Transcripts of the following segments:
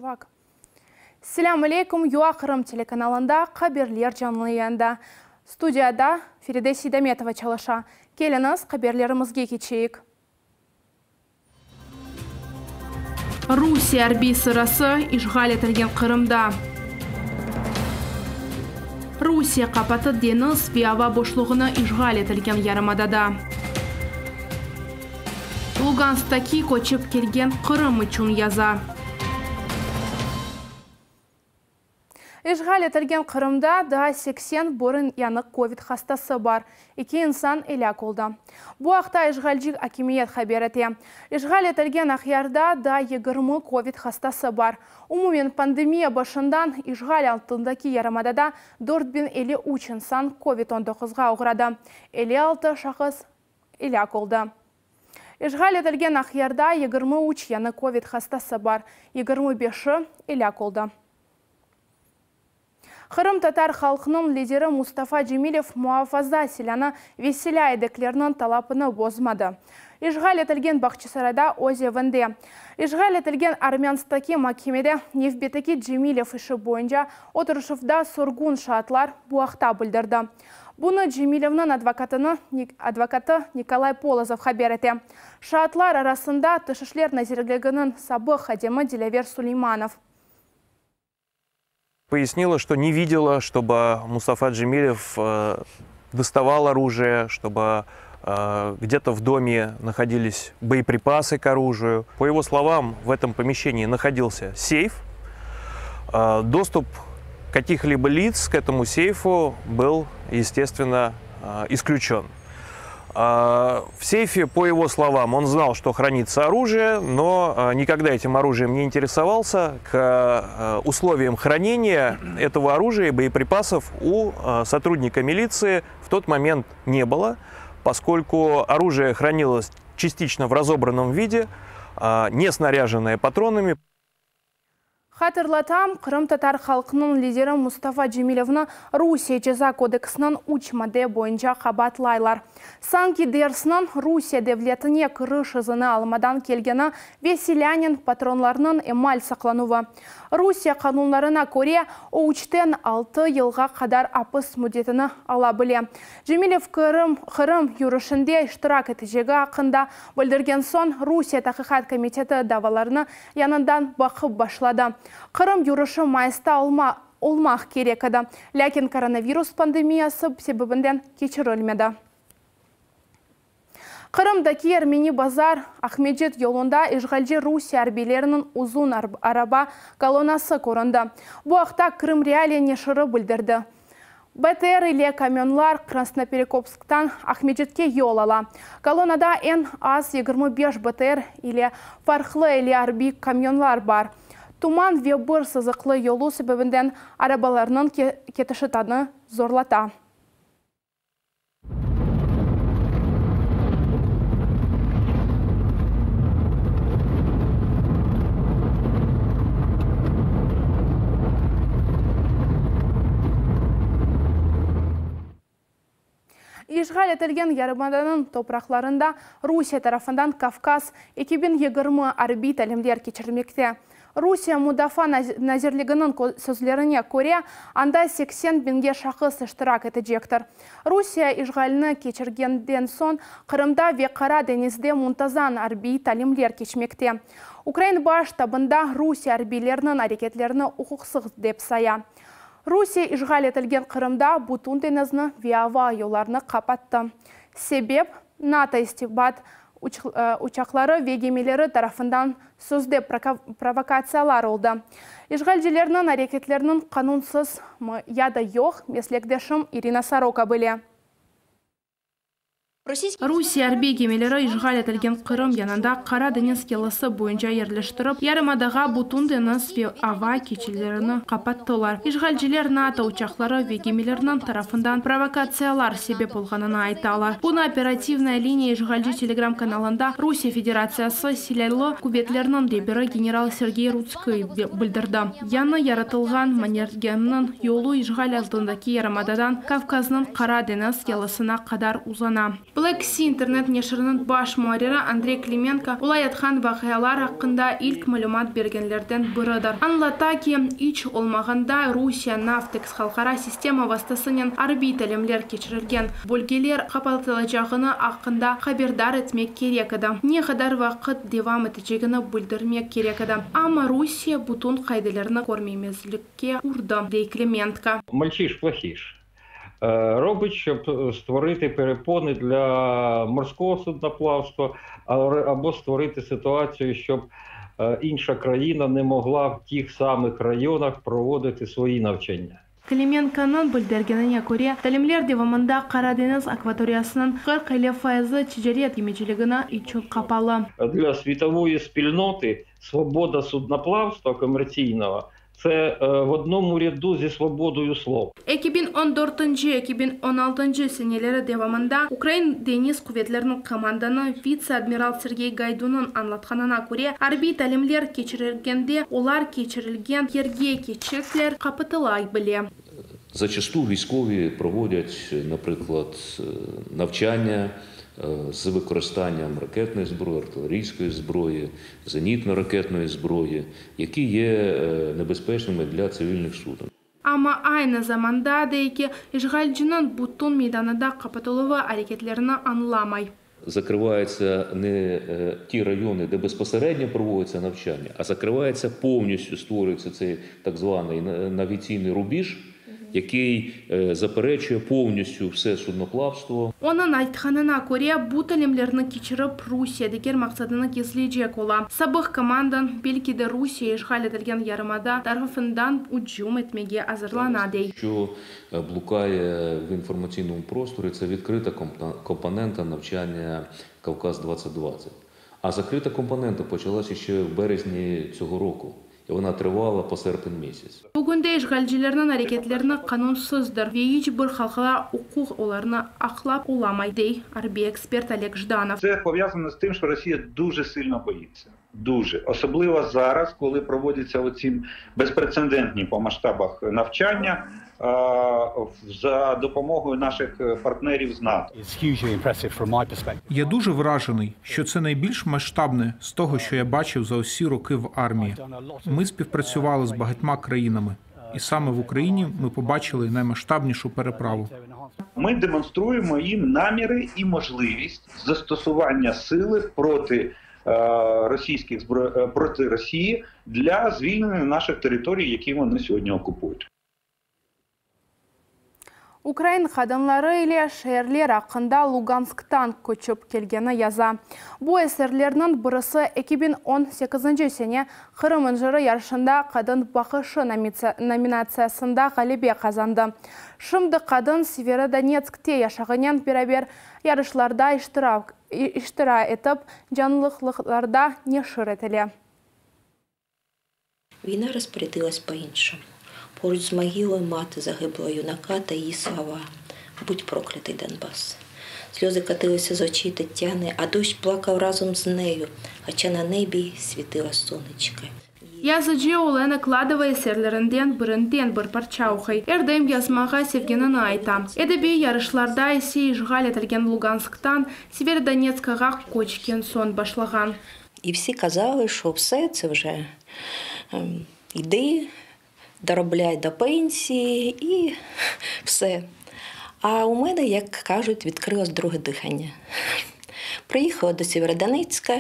Шавак. Селам алейкум, Юа Қырым телеканалында қаберлер жанлыянда. Студияда Фериде Сейдаметова чалаша. Келіңіз қаберлерімізге кечейік. Русия арби сырасы ишғал етілген Қырымда. Русия қапаты деңіз виава бошлығына ишғал етілген Ярымадада. Луганстаки көчіп келген Қырым үшін яза. Ишғал етілген Қырымда да 80 бұрын янық ковид хастасы бар. 2 инсан иляк олды. Бұ ақта ишғалжик акимиет хаберете. Ишғал етілген ақярда да 20 ковид хастасы бар. Умумен пандемия башындан ишғал алтындаки Ярымадада 4053 инсан ковид-19-ға ұғырады. 56 шақыз иляк олды. Ишғал етілген ақярда 23 яны ковид хастасы бар. 25-ші иляк олды. Қырым татар халқының лидері Мустафа Джемилев муафаза селяны веселя едеклерінің талапыны бозмады. Ишғал етілген Бақчысарада озевінде. Ишғал етілген армянстаки макемеде Невбетеки Джемилев іші бойынша отырышывда сұргун шатлар буақта білдірді. Бұны Джемилевнің адвокаты Николай Полозов хаберете. Шатлар арасында тышышлер назирлігінің сабы хадемы Делевер Сулейманов. Пояснила, что не видела, чтобы Мустафа Джемилев доставал оружие, чтобы где-то в доме находились боеприпасы к оружию. По его словам, в этом помещении находился сейф. Доступ каких-либо лиц к этому сейфу был, естественно, исключен. В сейфе, по его словам, он знал, что хранится оружие, но никогда этим оружием не интересовался. К условиям хранения этого оружия и боеприпасов у сотрудника милиции в тот момент не было, поскольку оружие хранилось частично в разобранном виде, не снаряженное патронами. Хатырлатам, Қырым татар халқының лидері Мустафа Джемилевны Русия жаза кодексінің үч маде бойынша қабатлайлар. Санки дерсінің Русия девлетіне кырышызыны алмадан келгені веселянин патронларының эмаль сақлануы. Русия қанунларына көре оучтен 6 елға қадар апыс мүдетіні ала біле. Джемилев Қырым юрышында иштирак етежегі ақында білдірген сон Русия тақиқат комитеті даваларыны янындан бақып башлады. Қырым юрышы майыста олмақ керекеді, ләкин коронавирус пандемиясы себебінден кечірілмеді. Қырымдаки Армени базар Ахмеджет yolunda ишғалжы Русия арбилерінің ұзын араба колоннасы көрінді. Бұл ақта Қырым реалия нешірі білдірді. БТР или камионлар Красноперекопсктан Ахмеджетке yol ала. Колоннада en az 25 БТР или фархлы или арби камионлар бар. Туман вебір сызықлы yolu себебінден арабаларының кетішітаны зорлата. Ишғал етілген Ярымаданың топрақларында Русия тарафынан Кавказ 2020 арби тәлімдер кечірмекте. Русия Мудафа назирлігінің сөзлеріне көре, анда 80 бинге шақыс іштірак етежектір. Русия ишғалыны кечіргенден сон Қырымда веқара денізде мұнтазан арби тәлімдер кечмекте. Украин баш табында Русия арбилерінің әрекетлеріні ұқықсыз деп сая. Русия ишғал етілген Қырымда бұтун денізні виава yollarını қапатты. Себеп НАТО истибат учақлары вегемелері тарафындан сөзде провокациялар олды. Ишғалжілерінің әрекетлерінің қанунсыз яда йоқ, меслектешім Ирина Сорока біле. Русия арби кемелері ишғал етілген Қырым янында Қара Деңіз келісі бойынша ерліштіріп, Ярымадаға бұтун деңіз ве ава кечелеріні қапаттылар. Ишғалжілер НАТО учақлары ве кемелерінің тарафындан провокациялар себеп болғанына айталар. Бұны оперативная линия ишғалжі телеграм-каналында Русия Федерациясы силялы күбетлерінің ребері генерал Сергей Рудской білдірді. Яны яратылған манергеннің yolu ишғал алтындаки Ярымададан Кавказның Қара Деңіз келісіне қадар узана. Black Sea интернет нешірінің баш муарира Андрей Клименко улай атқан вақиялар хақында ilk мәлімат бергенлерден бірідір. Анлата ки, ич олмағанда Русия Нафтекс халқара система вастасының орбиталемлер кечірілген бөлгелер қапалтылажағыны ақында хабердар етмек керек еді. Не қадар вақыт девам етечегіні бүлдірмек керек еді. Ама Русия бұтын қайдаларыны көрмеймезлікке ұрды, дей Клименко. Мальчиш-плохиш. Робить, щоб створити перепони для морського судноплавства або створити ситуацію, щоб інша країна не могла в тих самих районах проводити свої навчання. Клименконың білдергеніне көре, тәлімлер девамында Қараденіз акваториясының 40% тижерет емечілігіні üçün қапалы. Для світової спільноти свобода судноплавства комерційного – це в одному ряду зі свободою слова. 2014-2016 senelері devamında Ukrayn Deniz Kuvvetlerinin komandanı vice-admiral Sergey Gaydun'un anlatkanına göre arbit alemler keçirilgende olar keçirilgen yerге keçекler kapatılay bile. Зачасту військові проводять, наприклад, навчання з використанням ракетної зброї, артилерійської зброї, зенітно-ракетної зброї, які є небезпечними для цивільних суден. Ama aynı zamanda deyki işgalcinin butun meydanında kapatılığı hareketlerini anlamay. Закриваються не ті райони, де безпосередньо проводиться навчання, а закривається повністю, створюється цей так званий навігаційний рубіж, який заперечує повністю все судноплавство. Onun айтқанына көре, бұл тәлемлеріні кечіріп Русия дегер мақсадыны кезлейджек ола. Сабық командан белки де Русия işgal етілген ярымада тарфындан уджум етмеге азырланады. Що блукає в інформаційному просторі, це відкрита компонента навчання Кавказ-2020. А закрита компонента почалася ще в березні цього року. І вона тривала по серпень місяць. Бүгінде işgalcilerinin hareketlerini kanunsuzdur ve hiç bir halkala hukuk оларны ақлап оламай, дей арби експерт Олег Жданов. Це пов'язано з тим, що Росія дуже сильно боїться. Дуже. Особливо зараз, коли проводяться оці безпрецедентні по масштабах навчання за допомогою наших партнерів з НАТО. Я дуже вражений, що це найбільш масштабне з того, що я бачив за усі роки в армії. Ми співпрацювали з багатьма країнами. І саме в Україні ми побачили наймасштабнішу переправу. Ми демонструємо їм наміри і можливість застосування сили проти проти Росії для звільнення наших територій, які вони сьогодні окупують. Украин қадынлары иле шәйірлер ақында Лугансктан көчіп келгені яза. Бұл әсерлерінің бірісі 2018 сене Қырым інжірі ярышында қадын бақышы номинациясында ғалебе қазанды. Шымды қадын Северодонецкте яшағынен берабер ярышларда іштіра етіп, жанлықларда не шыретілі. Війна розпорядилась по-іншому. Поруч з могилою мати загиблого юнака та її слова «Будь проклятий, Донбас». Сльози катилися з очей Тетяни, а дощ плакав разом з нею, хоча на небі світила сонечко. Yazıcı Olena Kladova eserlerinden bir parça okuy. Erdem yazmağa sevgenini ayta. Edebi yarışlarda ise işgal etilgen Lugansk'tan Severodonetsk'ga көчкен сон башлаған. І всі казали, що все це вже йди, доробляй до пенсії і все. А у мене, як кажуть, відкрилось друге дихання. Приїхала до Сєвєродонецька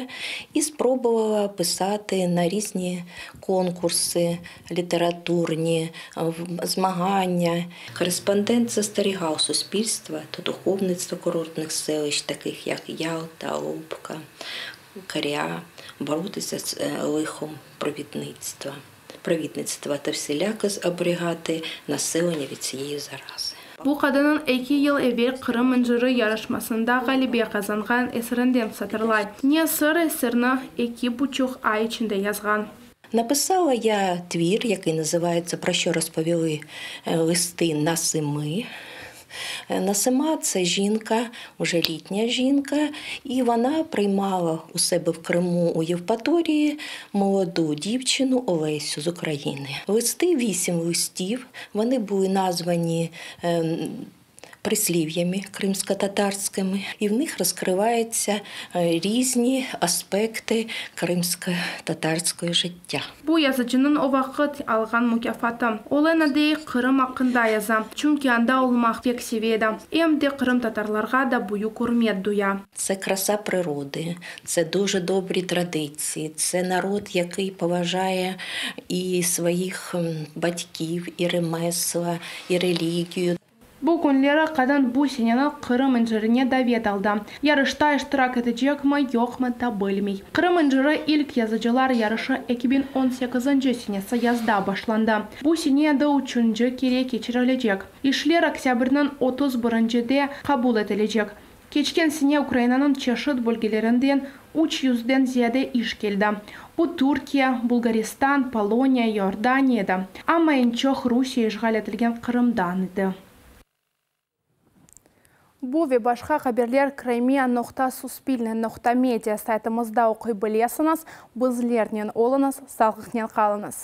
і спробувала писати на різні конкурси, літературні, змагання. Кореспондент застерігав суспільства та духовництва курортних селищ, таких як Ялта, Лубка, Каря, боротися з лихом провідництва та всіляко оберігати населення від цієї зарази. Bu kadının 2 yıl evvel Kırım İnciri yarışmasında galibe kazanған eserinden satırlay. Ne sır eserini 2,5 ay içinde yazған. Написала я твір, який називається «Про що розповіли листи Насими». Насима – це жінка, вже літня жінка, і вона приймала у себе в Криму у Євпаторії молоду дівчину Олесю з України. Листи, 8 листів, вони були названі прислів'ями кримсько-татарськими, і в них розкриваються різні аспекти кримсько-татарського життя. Bu yazıcının o vakit alğan mükafatı. Olana dey Kırım hakkında yazı. Çünkü anda olmak pek sevedi. Hem de Kırım tatarlarga da büyük hürmet duya. Це краса природи, це дуже добрі традиції, це народ, який поважає і своїх батьків, і ремесла, і релігію. Bu günleri kadın bu senenin Kırım incirine davet aldı. Yarışta iştirak edecek mi yok mu da bilmey. Kırım inciri ilk yazıcılar yarışı 2018 senesi yazda başlandı. Bu sene de 3. kere geçirilecek. İşler oktyabrın 31'de kabul edilecek. Geçken sene Ukrayna'nın çeşit bölgelerinden 300'den ziyade iş geldi. Bu Türkiye, Bulgaristan, Polonya, Yordaniya'da. Ama en çok Rusya işgal edilgen Kırım'dan idi. Bu ve başqa xabarlar Crimea.Suspilne.media saytımızda oqıy bilesiniz. Bizlerden olunuz, sağlıqnen qalınız.